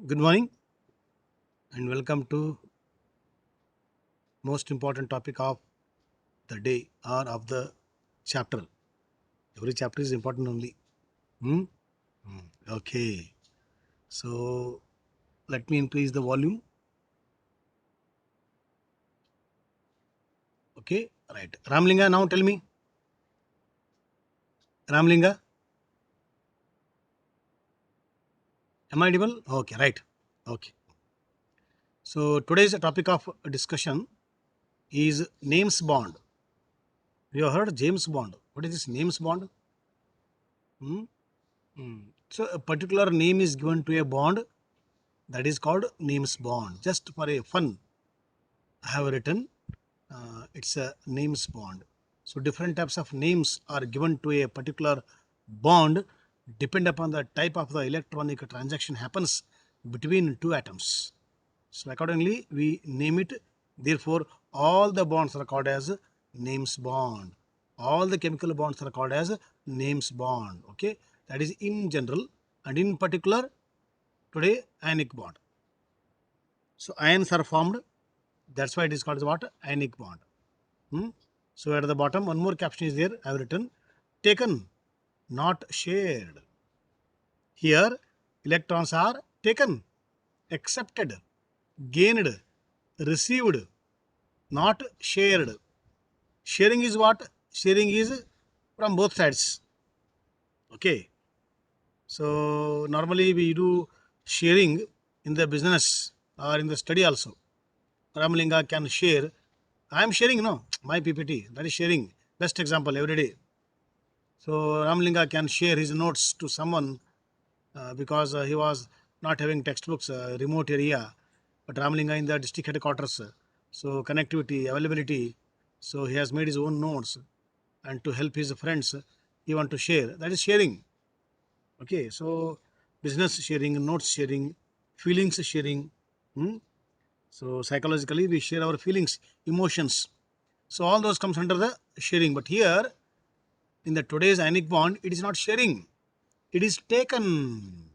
Good morning and welcome to most important topic of the day or of the chapter. Every chapter is important only. Hmm? Okay. So let me increase the volume. Okay. Right. Ramlinga, now tell me. Ramlinga, am I audible? Okay. Right. Okay. So today's topic of discussion is names bond. You have heard James Bond. What is this names bond? Hmm? So a particular name is given to a bond that is called names bond. Just for a fun, I have written it's a names bond. So different types of names are given to a particular bond depend upon the type of the electronic transaction happens between two atoms. So accordingly we name it. Therefore all the bonds are called as names bond. All the chemical bonds are called as names bond. Okay, that is in general, and in particular today ionic bond. So ions are formed. That's why it is called as what? Ionic bond. Hmm? So at the bottom, one more caption is there. I have written taken, not shared. Here, electrons are taken, accepted, gained, received, not shared. Sharing is what? Sharing is from both sides. Okay. So normally we do sharing in the business or in the study also. Ramalinga can share. I am sharing, no, my PPT. That is sharing. Best example every day. So Ramalinga can share his notes to someone because he was not having textbooks, remote area, but Ramalinga in the district headquarters. So connectivity, availability. So he has made his own notes, and to help his friends, he want to share. That is sharing. Okay, so business sharing, notes sharing, feelings sharing. Hmm? So psychologically, we share our feelings, emotions. So all those comes under the sharing. But here in the today's ionic bond, it is not sharing. It is taken.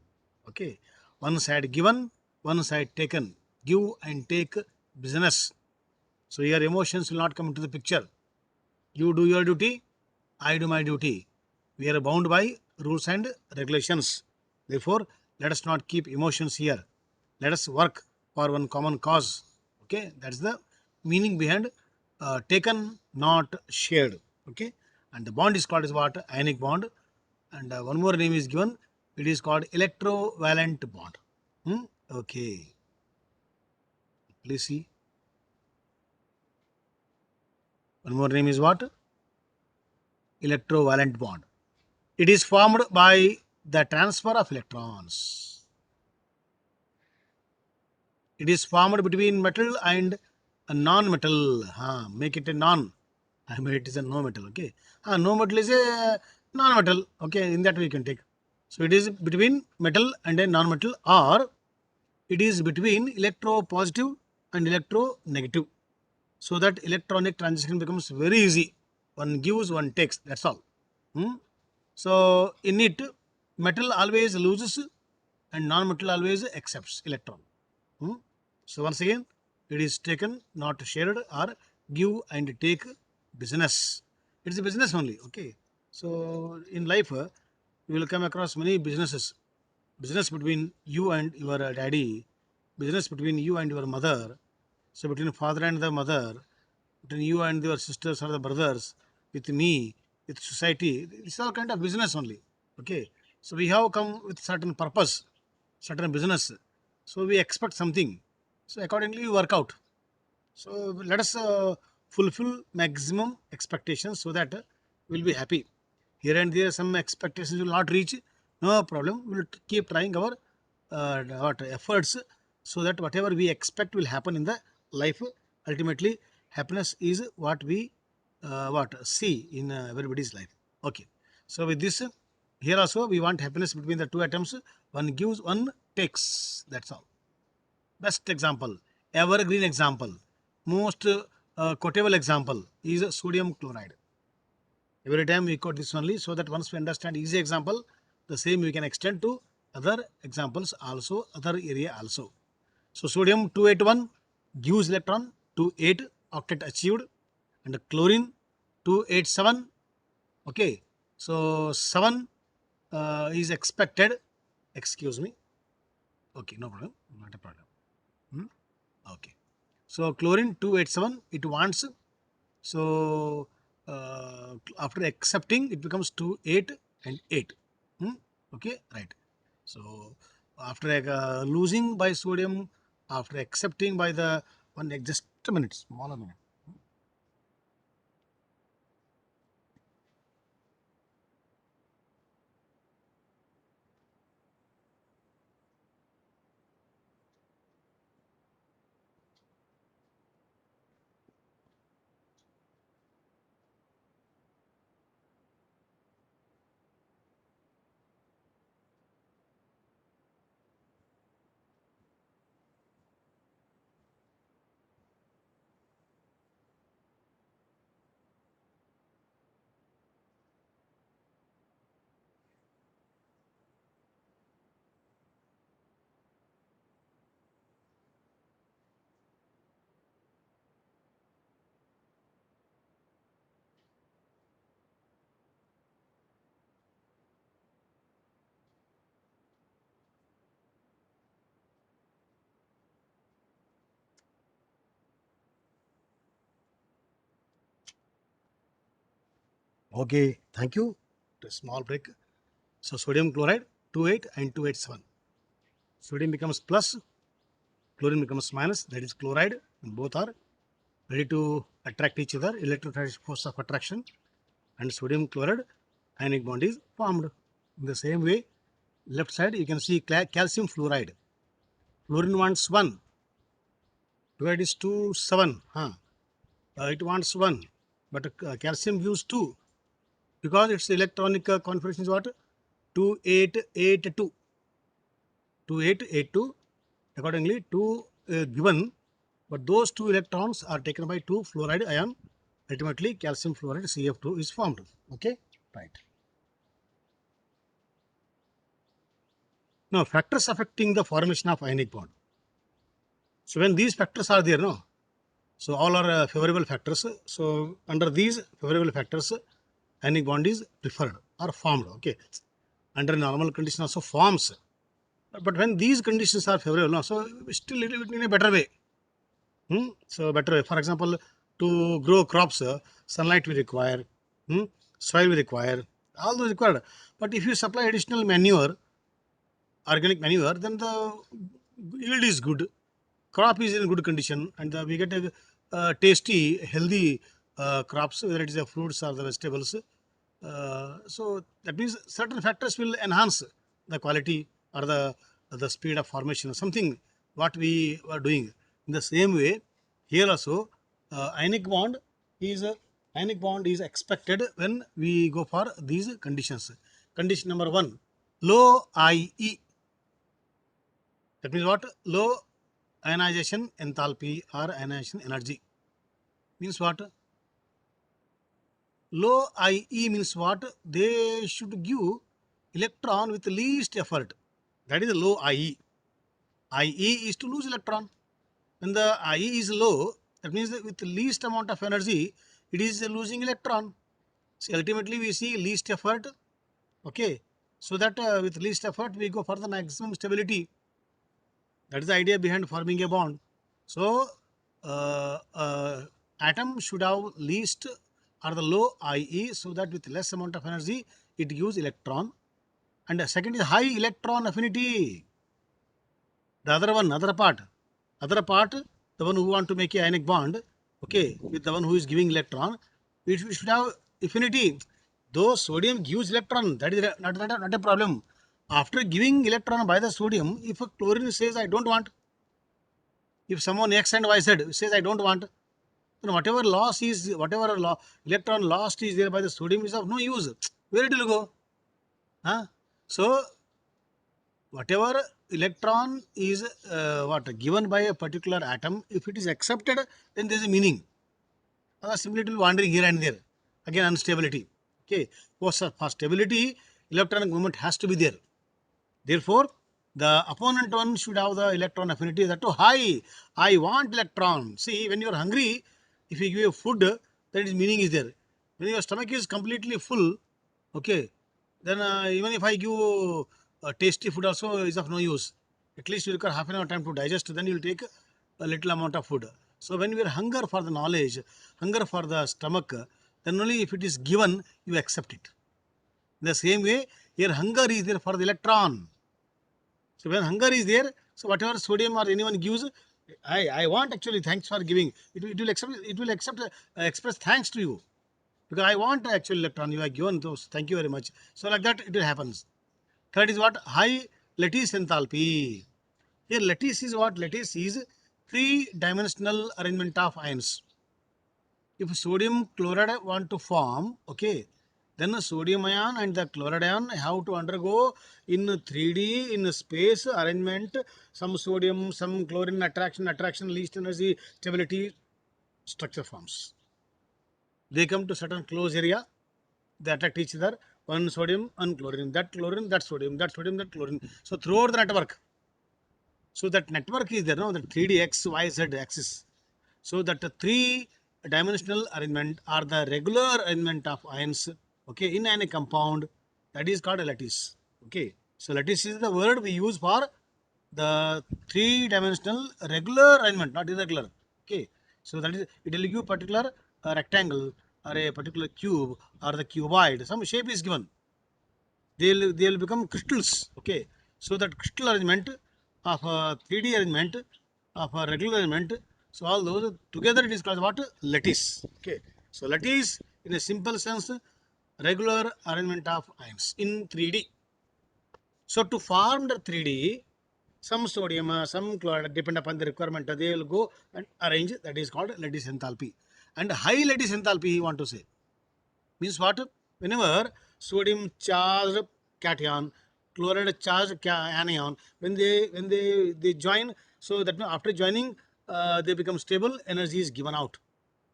Okay. One side given, one side taken. Give and take business. So your emotions will not come into the picture. You do your duty, I do my duty. We are bound by rules and regulations. Therefore, let us not keep emotions here. Let us work for one common cause. Okay, that's the meaning behind taken, not shared. Okay, and the bond is called as what? Ionic bond. And one more name is given. It is called electrovalent bond. Okay, please see. One more name is what? Electrovalent bond. It is formed by the transfer of electrons. It is formed between metal and a non-metal. Make it a non. I made it is a no metal. Okay. No metal is a non-metal. Okay. In that way you can take. So it is between metal and a non-metal, or it is between electropositive and electronegative. So that electronic transition becomes very easy. One gives, one takes. That's all. Hmm? So in it, metal always loses and non-metal always accepts electron. Hmm? So once again, it is taken, not shared, or give and take business. It's a business only. Okay. So in life, you will come across many businesses. Business between you and your daddy, business between you and your mother, so between father and the mother, between you and your sisters or the brothers, with me, with society, it's all kind of business only. Okay. So we have come with certain purpose, certain business. So we expect something. So accordingly we work out. So let us fulfill maximum expectations so that we'll be happy. Here and there some expectations will not reach. No problem. We'll keep trying our what efforts so that whatever we expect will happen in the life. Ultimately, happiness is what we what see in everybody's life. Okay. So with this, here also we want happiness between the two atoms. One gives, one takes. That's all. Best example, evergreen example, most quotable example is sodium chloride. Every time we quote this only so that once we understand easy example, the same we can extend to other examples also, other area also. So sodium 281 gives electron 28 octet achieved, and chlorine 287. Okay, so 7 is expected. Excuse me. Okay, no problem, not a problem. Hmm? Okay, so chlorine 287 it wants. So after accepting it becomes 2 8 and 8. Hmm? Okay, right. So after losing by sodium, after accepting by the one, just a minute, smaller minute. Okay, thank you. A small break. So sodium chloride 28 and 287. Sodium becomes plus, chlorine becomes minus, that is chloride, and both are ready to attract each other, electrostatic force of attraction, and sodium chloride ionic bond is formed. In the same way, left side you can see calcium fluoride. Fluorine wants 1, chloride is 2 7. It wants 1, but calcium gives 2 because its electronic configuration is what? 2882. 2882. Accordingly, 2 given, but those 2 electrons are taken by 2 fluoride ion. Ultimately, calcium fluoride CF2 is formed. Okay, right. Now, factors affecting the formation of ionic bond. So, when these factors are there, no, so all are favorable factors. So, under these favorable factors, ionic bond is preferred or formed. Okay, under normal condition also forms. But when these conditions are favorable, no, so still little bit in a better way. So better way. For example, to grow crops, sunlight we require, hmm? Soil we require, all those required. But if you supply additional manure, organic manure, then the yield is good, crop is in good condition, and we get a tasty, healthy crops, whether it is the fruits or the vegetables. So that means certain factors will enhance the quality or the speed of formation, something what we are doing. In the same way, here also ionic bond is expected when we go for these conditions. Condition number 1, low IE. That means what? Low ionization enthalpy or ionization energy. Means what? Low IE means what? They should give electron with least effort. That is low IE. IE is to lose electron. When the IE is low, that means that with least amount of energy, it is losing electron. So ultimately, we see least effort. Okay. So that with least effort, we go for the maximum stability. That is the idea behind forming a bond. So, atom should have least or the low IE so that with less amount of energy it gives electron. And the second is high electron affinity. The other part, the one who want to make a ionic bond, okay, with the one who is giving electron, it should have affinity. Though sodium gives electron, that is not a problem. After giving electron by the sodium, if a chlorine says I don't want, if someone X and Y Z says I don't want, then whatever electron lost is there by the sodium is of no use. Where it will go? Huh? So whatever electron is given by a particular atom, if it is accepted, then there is a meaning. Simply it will wandering here and there. Again, instability. Okay. For stability, electronic movement has to be there. Therefore, the opponent one should have the electron affinity that to high. I want electron. See, when you are hungry, if you give you food, then its meaning is there. When your stomach is completely full, okay, then even if I give tasty food also is of no use. At least you require half an hour time to digest, then you will take a little amount of food. So when we are hunger for the knowledge, hunger for the stomach, then only if it is given, you accept it. In the same way, here hunger is there for the electron. So when hunger is there, so whatever sodium or anyone gives, I want actually thanks for giving. It will accept express thanks to you because I want actually electron you have given those. Thank you very much. So like that it will happens. Third is what high lattice enthalpy. Here lattice is what lattice is three-dimensional arrangement of ions. If sodium chloride want to form, okay, then the sodium ion and the chloride ion have to undergo in 3D in space arrangement, some sodium, some chlorine attraction, least energy, stability, structure forms. They come to certain closed area, they attract each other, one sodium, one chlorine, that sodium, that sodium, that chlorine. So throughout the network, so that network is there, no, the 3D X, Y, Z axis. So that the three-dimensional arrangement are the regular arrangement of ions, okay, in any compound, that is called a lattice. Okay, so lattice is the word we use for the three-dimensional regular arrangement, not irregular. Okay, so that is it will give particular rectangle or a particular cube or the cuboid. Some shape is given. They will become crystals. Okay, so that crystal arrangement of a 3D arrangement of a regular arrangement, so all those together it is called what? Lattice. Okay, so lattice in a simple sense regular arrangement of ions in 3D. So to form the 3D, some sodium, some chloride, depend upon the requirement, they will go and arrange. That is called lattice enthalpy. And high lattice enthalpy, you want to say, means what? Whenever sodium charged cation, chloride charged anion, when they join, so that means after joining, they become stable. Energy is given out.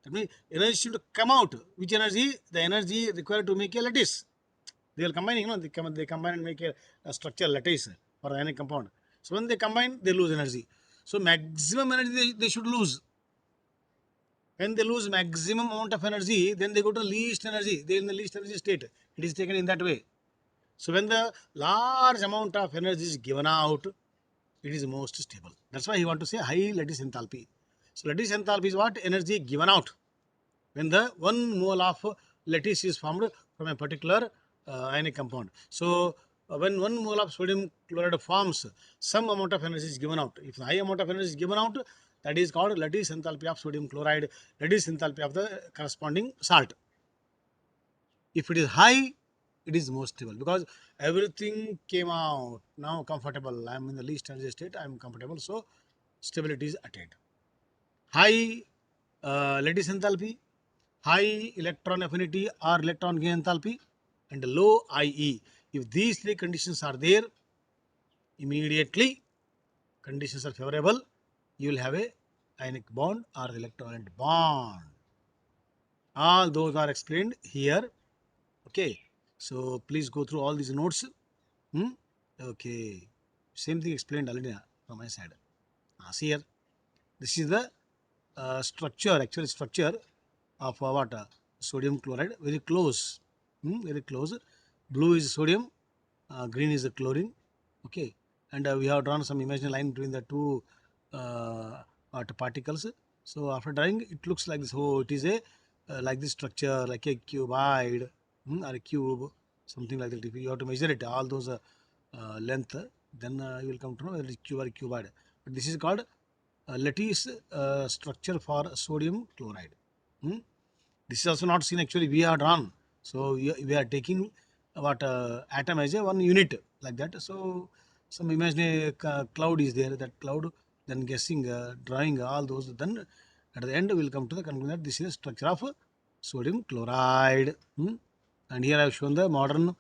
That means energy should come out. Which energy? The energy required to make a lattice. They will combine, they combine and make a structure lattice for any compound. So when they combine, they lose energy. So maximum energy they should lose. When they lose maximum amount of energy, then they go to least energy. They are in the least energy state. It is taken in that way. So when the large amount of energy is given out, it is most stable. That's why you want to say high lattice enthalpy. So lattice enthalpy is what? Energy given out. When the 1 mole of lattice is formed from a particular ionic compound. So when 1 mole of sodium chloride forms, some amount of energy is given out. If the high amount of energy is given out, that is called lattice enthalpy of sodium chloride, lattice enthalpy of the corresponding salt. If it is high, it is most stable because everything came out. Now comfortable. I am in the least energy state. I am comfortable. So stability is attained. High lattice enthalpy, high electron affinity or electron gain enthalpy, and low IE. If these three conditions are there, immediately conditions are favorable, you will have a ionic bond or electrolyte bond. All those are explained here. Okay, so please go through all these notes. Okay, same thing explained already from my side. See here, this is the structure, actual structure of what? Sodium chloride, very close, very close. Blue is sodium, green is the chlorine. Okay, and we have drawn some imaginary line between the two what particles. So after drawing, it looks like this. Oh, it is a like this structure, like a cuboid or a cube, something like that. If you have to measure it, all those length, then you will come to know whether it is cube or cuboid. But this is called lattice structure for sodium chloride. This is also not seen actually. We are drawn. So we are taking what atom as a one unit like that. So some imaginary cloud is there. That cloud, then guessing, drawing all those. Then at the end we will come to the conclusion that this is structure of sodium chloride. And here I have shown the modern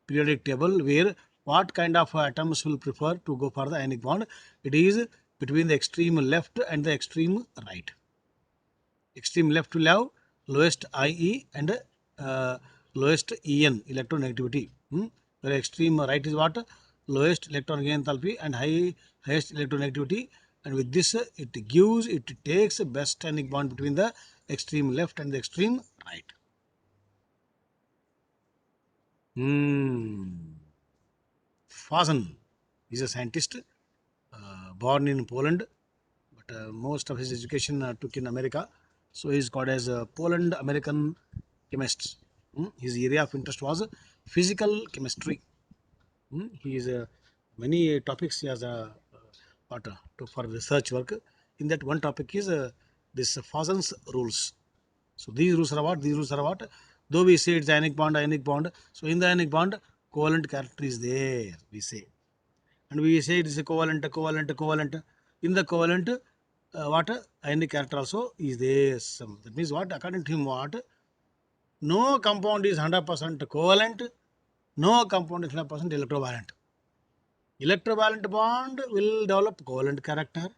periodic table where what kind of atoms will prefer to go for the ionic bond. It is between the extreme left and the extreme right. Extreme left will have lowest IE and lowest EN, electronegativity. Where extreme right is what? lowest electron gain enthalpy and highest electronegativity, and with this it takes best ionic bond between the extreme left and the extreme right. Fazen is a scientist born in Poland, but most of his education took in America. So he is called as a Poland American chemist. His area of interest was physical chemistry. He is many topics he has what, for research work. In that one topic is this Fazen's rules. So these rules are what? These rules are what? Though we say it's ionic bond, ionic bond. So in the ionic bond, covalent character is there, we say. And we say it is a covalent. In the covalent, what? Ionic character also is there. That means what? According to him, what? No compound is 100% covalent. No compound is 100% electrovalent. Electrovalent bond will develop covalent character,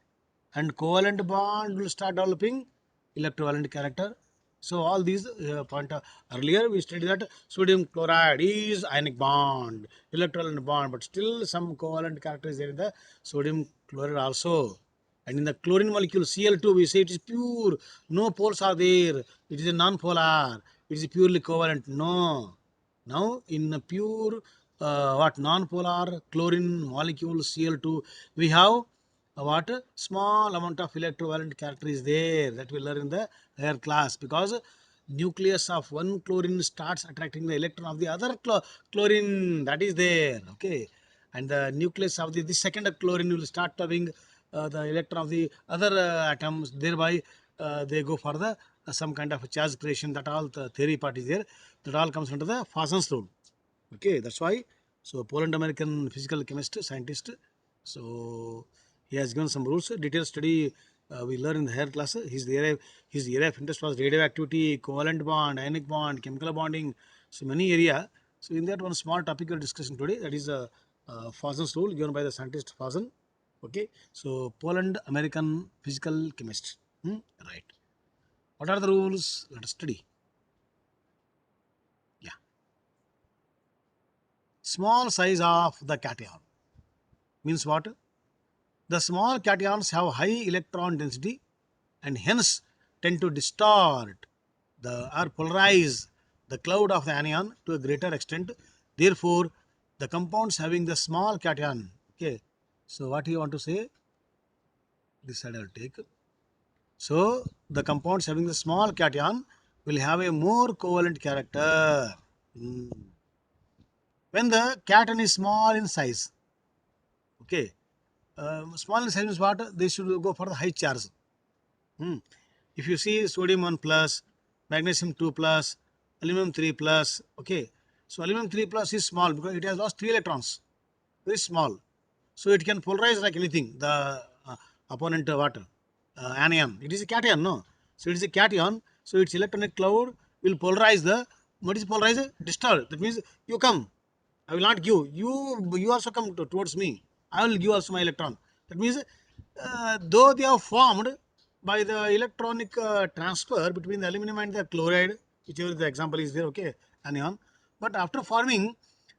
and covalent bond will start developing electrovalent character. So all these point earlier we studied that sodium chloride is ionic bond, electrovalent bond, but still some covalent character is there in the sodium chloride also. And in the chlorine molecule Cl2, we say it is pure, no poles are there, it is a non-polar, it is purely covalent. No. Now in a pure what non-polar chlorine molecule Cl2, we have what small amount of electrovalent character is there, that we learn in the higher class, because nucleus of one chlorine starts attracting the electron of the other chlorine, that is there. Okay, and the nucleus of the second chlorine will start having the electron of the other atoms, thereby they go for the some kind of charge creation. That all the theory part is there, that all comes under the Fazen's rule. Okay, that's why. So Poland American physical chemist, scientist. So he has given some rules. Detailed study we learn in the higher class. His area of interest was radioactivity, covalent bond, ionic bond, chemical bonding. So many area. So in that one small topic we are discussing today, that is Fazen's rule given by the scientist Fazen. Okay. So Poland American physical chemist. Right. What are the rules? Let us study. Yeah. Small size of the cation means what? The small cations have high electron density and hence tend to distort or polarize the cloud of the anion to a greater extent. Therefore, the compounds having the small cation. Okay. So what you want to say? This side I will take. So the compounds having the small cation will have a more covalent character. When the cation is small in size. Okay. Small in size means what? They should go for the high charge. If you see sodium 1 plus, magnesium 2 plus, aluminum 3 plus, okay. So aluminum 3 plus is small because it has lost 3 electrons, very small. So it can polarize like anything, the opponent water, anion. It is a cation, no? So it is a cation, so its electronic cloud will polarize the, what is polarize? Distort. That means you come, I will not give. You also come towards me. I will give also my electron. That means though they are formed by the electronic transfer between the aluminum and the chloride, whichever the example is there, okay, anion. But after forming,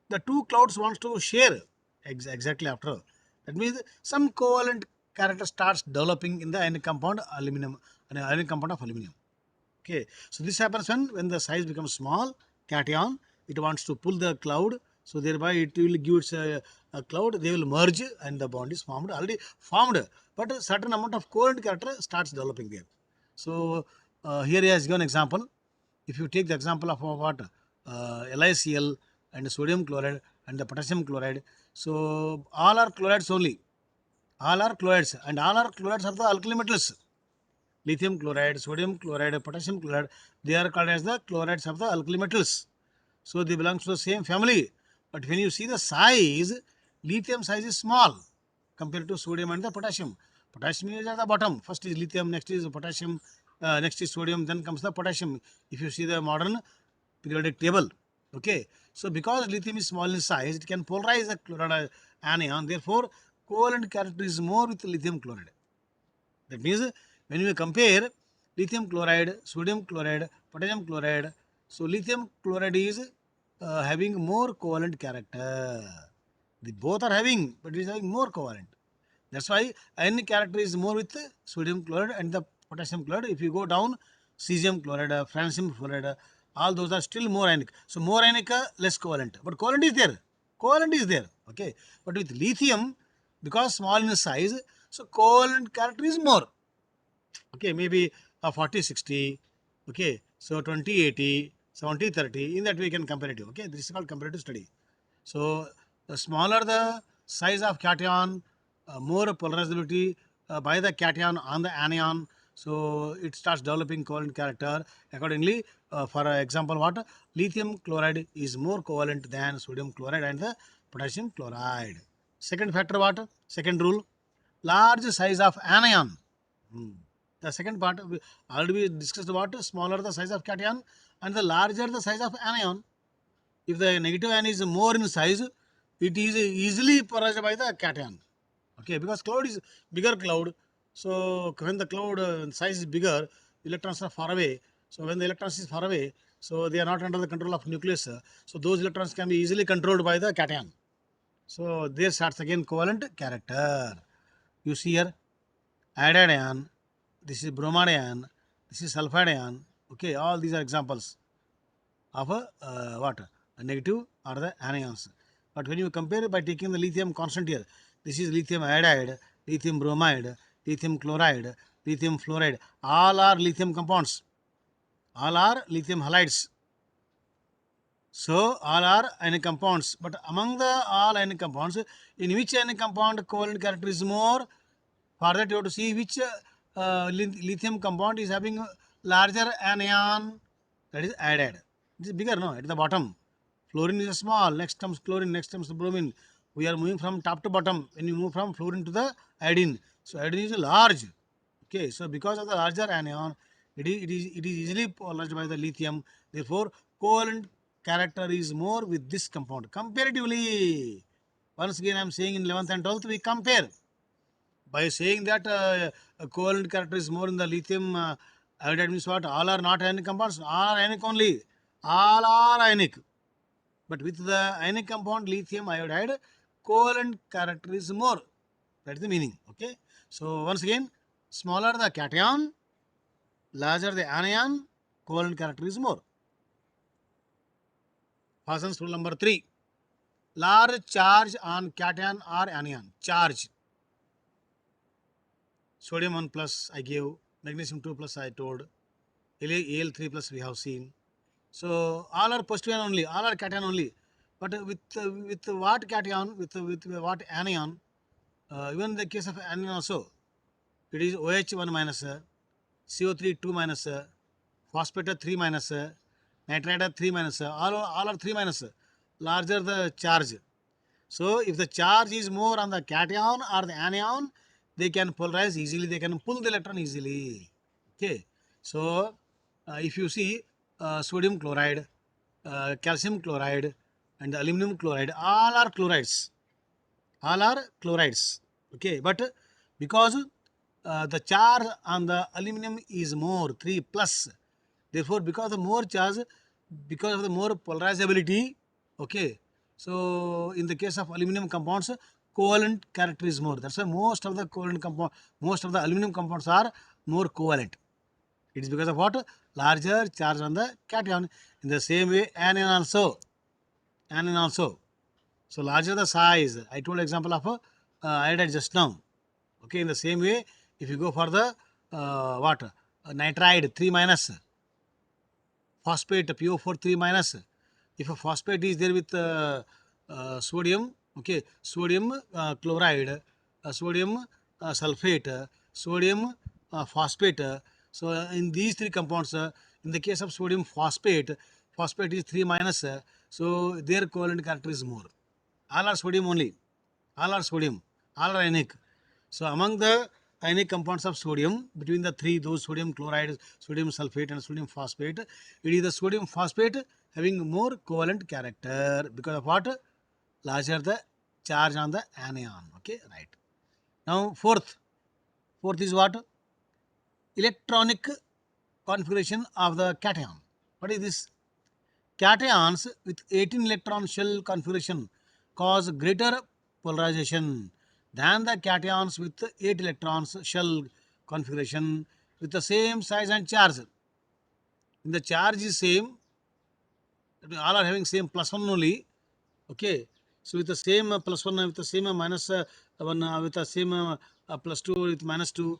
the two clouds wants to share exactly after. That means some covalent character starts developing in the ionic compound aluminum, an ionic compound of aluminum. Okay, so this happens when the size becomes small, cation, it wants to pull the cloud, so thereby it will give its a cloud, they will merge and the bond is formed, already formed, but a certain amount of covalent character starts developing there. So here he has given example. If you take the example of what LiCl and sodium chloride and the potassium chloride, so all are chlorides only, all are chlorides, and all are chlorides are the alkali metals. Lithium chloride, sodium chloride, potassium chloride, they are called as the chlorides of the alkali metals. So they belong to the same family. But when you see the size, lithium size is small compared to sodium and the potassium. Potassium is at the bottom. First is lithium, next is potassium, next is sodium, then comes the potassium. If you see the modern periodic table. Okay. So because lithium is small in size, it can polarize the chloride anion. Therefore, covalent character is more with lithium chloride. That means when we compare lithium chloride, sodium chloride, potassium chloride, so lithium chloride is having more covalent character. The both are having, but it is having more covalent. That's why ionic character is more with sodium chloride and the potassium chloride. If you go down, cesium chloride, francium fluoride, all those are still more ionic. So more ionic, less covalent. But covalent is there. Covalent is there. Okay. But with lithium, because small in size, so covalent character is more. Okay, maybe a 40-60. Okay, so 20-80, 70-30. In that we can compare it. Okay, this is called comparative study. So the smaller the size of cation, more polarizability by the cation on the anion. So it starts developing covalent character. Accordingly, for example, what lithium chloride is more covalent than sodium chloride and the potassium chloride. Second factor, what? Second rule, large size of anion. Hmm. The second part, already we discussed about smaller the size of cation and the larger the size of anion. If the negative ion is more in size, it is easily polarized by the cation. Okay, because cloud is bigger cloud. So when the cloud size is bigger, electrons are far away. So when the electrons is far away, so they are not under the control of nucleus. So those electrons can be easily controlled by the cation. So there starts again covalent character. You see here, iodide ion, this is bromide ion, this is sulfide ion. Okay, all these are examples of a what? A negative or the anions. But when you compare by taking the lithium constant here, this is lithium iodide, lithium bromide, lithium chloride, lithium fluoride. All are lithium compounds. All are lithium halides. So all are ionic compounds. But among the all ionic compounds, in which ionic compound covalent character is more? For that you have to see which lithium compound is having larger anion, that is iodide. This is bigger, no? At the bottom. Fluorine is small, next comes chlorine, next comes bromine. We are moving from top to bottom. When you move from fluorine to the iodine, so iodine is large. Okay, so because of the larger anion, it is easily polarized by the lithium. Therefore, covalent character is more with this compound comparatively. Once again, I am saying in 11th and 12th, we compare by saying that a covalent character is more in the lithium iodide means what? All are not ionic compounds, all are ionic only. All are ionic. But with the ionic compound lithium iodide, covalent character is more. That is the meaning. Okay. So once again, smaller the cation, larger the anion, covalent character is more. Parsons rule number 3. Large charge on cation or anion. Charge. Sodium 1 plus I gave, magnesium 2 plus I told, Al3 plus we have seen. So all are positive ion only, all are cation only. But with what cation, with what anion, even in the case of anion also, it is OH1 minus, CO3 2 minus, phosphate 3 minus, nitride 3 minus, all are 3 minus, larger the charge. So if the charge is more on the cation or the anion, they can polarize easily, they can pull the electron easily. Okay. So if you see sodium chloride, calcium chloride and the aluminum chloride, all are chlorides. All are chlorides. Okay. But because the charge on the aluminum is more, 3 plus. Therefore, because of the more charge, because of the more polarizability, okay. So, in the case of aluminum compounds, covalent character is more. That's why most of the covalent compound, most of the aluminum compounds are more covalent. It is because of what? Larger charge on the cation. In the same way, anion also. Anion also. So, larger the size. I told example of iodide just now. Okay, in the same way, if you go for the what? Nitride 3 minus, phosphate PO4 3 minus. If a phosphate is there with sodium, okay, sodium chloride, sodium sulfate, sodium phosphate. So in these three compounds, in the case of sodium phosphate, phosphate is 3 minus, so their covalent character is more. All are sodium only. All are sodium. All are ionic. So among the ionic compounds of sodium, between the three, those sodium chloride, sodium sulfate and sodium phosphate, it is the sodium phosphate having more covalent character because of what? Larger the charge on the anion. Okay, right. Now fourth is what? Electronic configuration of the cation. What is this? Cations with 18 electron shell configuration cause greater polarization than the cations with 8 electrons shell configuration with the same size and charge. When the charge is same, all are having same plus 1 only. Okay, so with the same plus 1, with the same minus 1, with the same plus 2 with minus 2,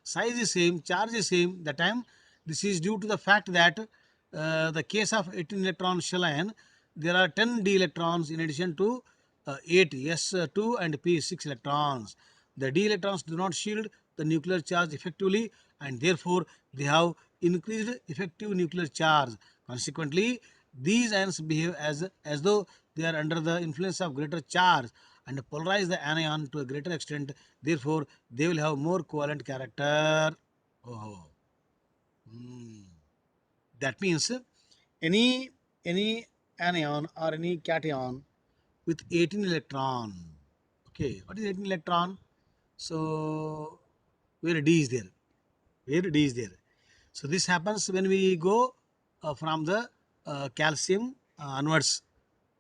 size is same, charge is same. That time this is due to the fact that the case of 18 electron shell ion, there are 10 d electrons in addition to 8 s2 and p6 electrons. The d electrons do not shield the nuclear charge effectively, and therefore they have increased effective nuclear charge. Consequently, these ions behave as though they are under the influence of greater charge and polarize the anion to a greater extent. Therefore, they will have more covalent character. Oh. That means any anion or any cation with 18 electron. Okay, what is 18 electron? So where D is there? Where D is there? So this happens when we go from the calcium onwards.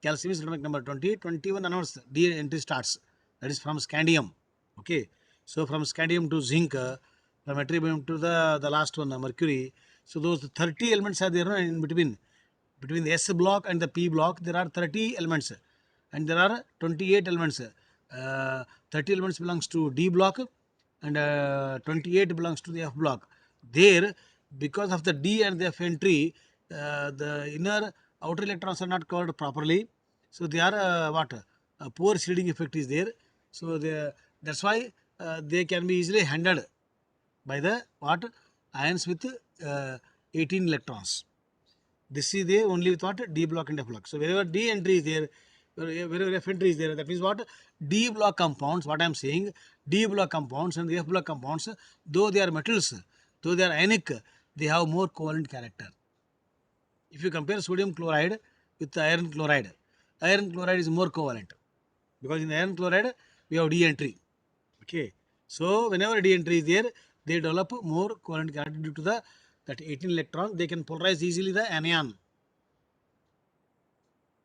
Calcium is atomic number 20, 21 onwards. D entry starts. That is from scandium. Okay. So from scandium to zinc, from yttrium to the last one, mercury. So those 30 elements are there in between. Between the S block and the P block, there are 30 elements, and there are 28 elements. 30 elements belongs to D block, and 28 belongs to the F block. There, because of the D and the F entry, the inner outer electrons are not covered properly. So they are what? Poor shielding effect is there. So that's why they can be easily handled by the what? Ions with 18 electrons. This is there only with what? D block and F block. So wherever D entry is there, wherever F entry is there, that means what? D block compounds, what I am saying, D block compounds and the F block compounds, though they are metals, though they are ionic, they have more covalent character. If you compare sodium chloride with iron chloride is more covalent, because in the iron chloride we have D entry. Okay. So whenever D entry is there, they develop more covalent character due to that 18 electron. They can polarize easily the anion.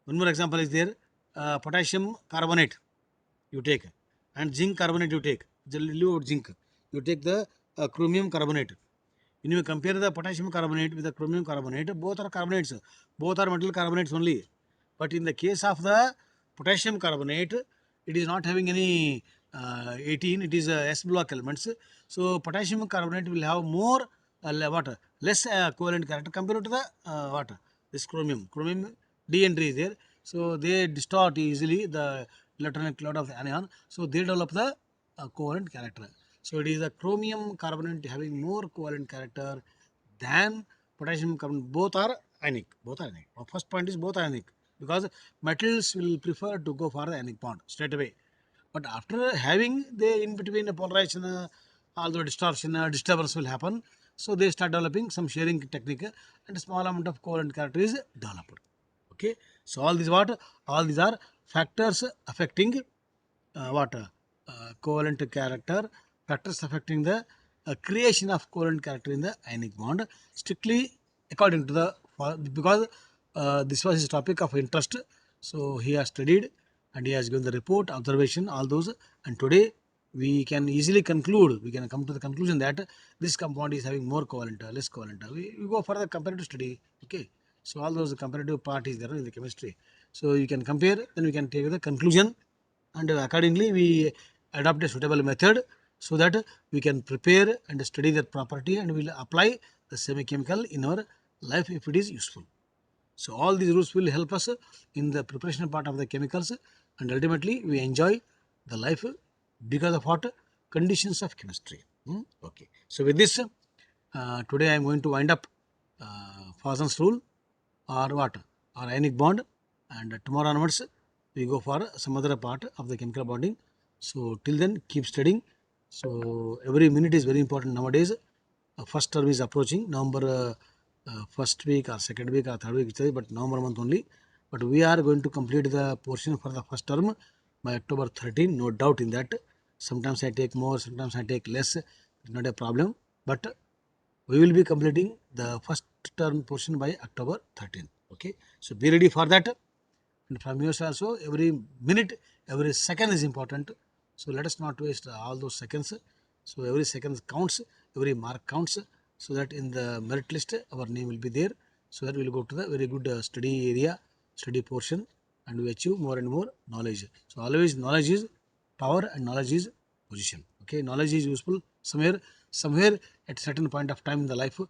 One more example is there, potassium carbonate you take, and zinc carbonate you take, zinc. You take the chromium carbonate. When you compare the potassium carbonate with the chromium carbonate, both are carbonates, both are metal carbonates only. But in the case of the potassium carbonate, it is not having any 18, it is S block elements. So potassium carbonate will have more less covalent character compared to the this chromium. Chromium D entry is there, so they distort easily the electronic cloud of the anion. So they develop the covalent character. So it is the chromium carbonate having more covalent character than potassium carbonate. Both are ionic. Both are ionic. Our first point is both are ionic, because metals will prefer to go for the ionic bond straight away. But after having the in between polarization, although distortion, disturbance will happen. So they start developing some sharing technique, and a small amount of covalent character is developed. Okay. So all these what? All these are factors affecting covalent character, factors affecting the creation of covalent character in the ionic bond, strictly according to the, because this was his topic of interest. So he has studied and he has given the report, observation, all those, and today we can easily conclude, we can come to the conclusion that this compound is having more covalent, less covalent. We go for the comparative study. Okay. So all those comparative part is there in the chemistry. So you can compare, then we can take the conclusion, and accordingly we adopt a suitable method, so that we can prepare and study that property, and we will apply the semi chemical in our life if it is useful. So all these rules will help us in the preparation part of the chemicals, and ultimately we enjoy the life because of what? Conditions of chemistry. Okay. So with this, today I am going to wind up Poisson's rule, or what? Or ionic bond, and tomorrow onwards we go for some other part of the chemical bonding. So till then, keep studying. So every minute is very important nowadays. First term is approaching, November first week or second week or third week, but November month only. But we are going to complete the portion for the first term by October 13, no doubt in that. Sometimes I take more, sometimes I take less, it's not a problem. But we will be completing the first term portion by October 13. Okay. So be ready for that. and from yours also, every minute, every second is important. So let us not waste all those seconds. So every second counts, every mark counts, so that in the merit list our name will be there, so that we will go to the very good study area, study portion, and we achieve more and more knowledge. So always knowledge is power and knowledge is position. Okay, knowledge is useful somewhere at certain point of time in the life.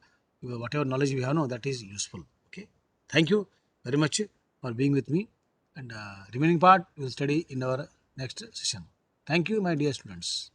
Whatever knowledge we have now, that is useful. Okay, thank you very much for being with me, and remaining part we will study in our next session. Thank you, my dear students.